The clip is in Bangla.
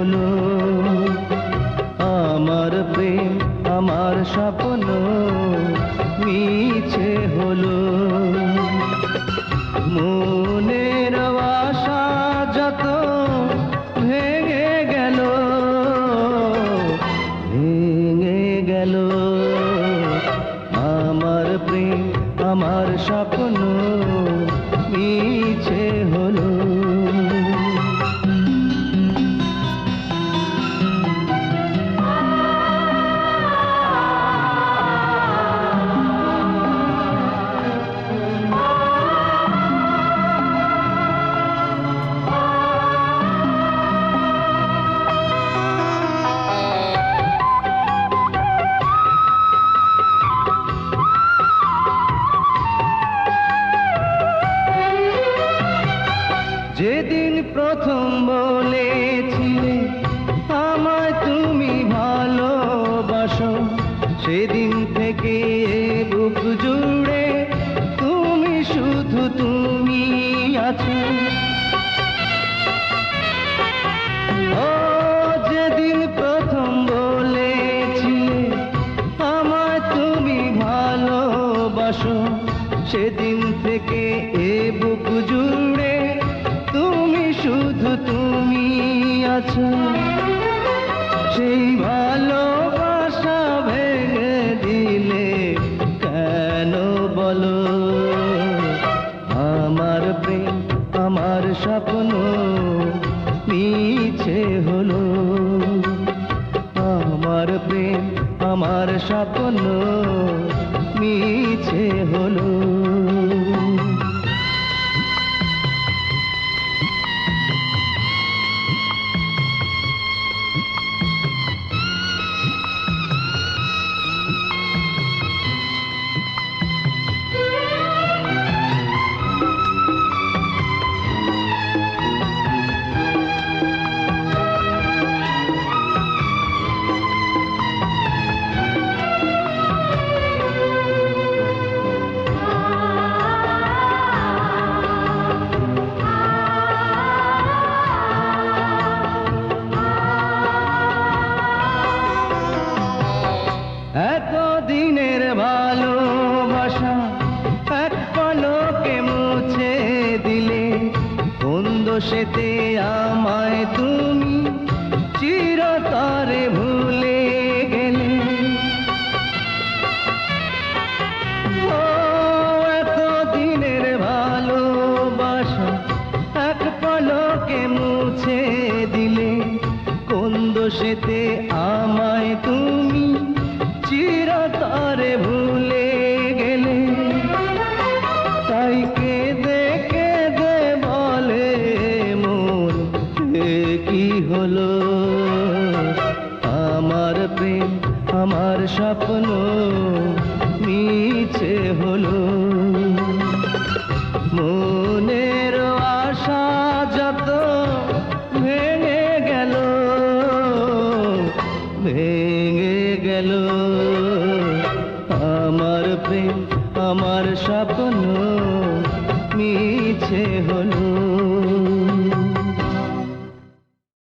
হলো। আমার প্রেম আমার স্বপ্ন মিছে হলো। মনের আশা যত ভেঙে গেল, ভেঙে গেল। আমার প্রেম আমার স্বপ্ন মিছে হলো। যেদিন প্রথম বলেছিলে আমায় তুমি ভালোবাসো, সেদিন থেকে বুক জুড়ে তুমি শুধু তুমি আছো। ও যেদিন প্রথম বলেছিলে আমায় তুমি ভালোবাসো, সেদিন থেকে বুক জুড়ে তুমি শুধু তুমি আছো। সেই ভালোবাসা ভেঙে দিলে কেন বলো? আমার প্রেম আমার স্বপ্ন মিছে হলো। আমার প্রেম আমার স্বপ্ন মিছে হলো। এতদিনের ভালোবাসা এক পলকে মুছে দিলে, কোন দোষেতে আমায় তুমি চিরতরে ভুলে গেলে? ও এতদিনের ভালোবাসা এক পলকে মুছে দিলে, কোন দোষেতে আমায় তুমি চিরতরে ভুলে গেলে? তাই কেঁদে কেঁদে বলে মন কি হলো? আমার প্রেম আমার স্বপ্ন মিছে হলো। মনের আশা যত ভেঙে গেল, ভেঙে গেল। আমার প্রেম আমার স্বপ্ন মিছে হলো।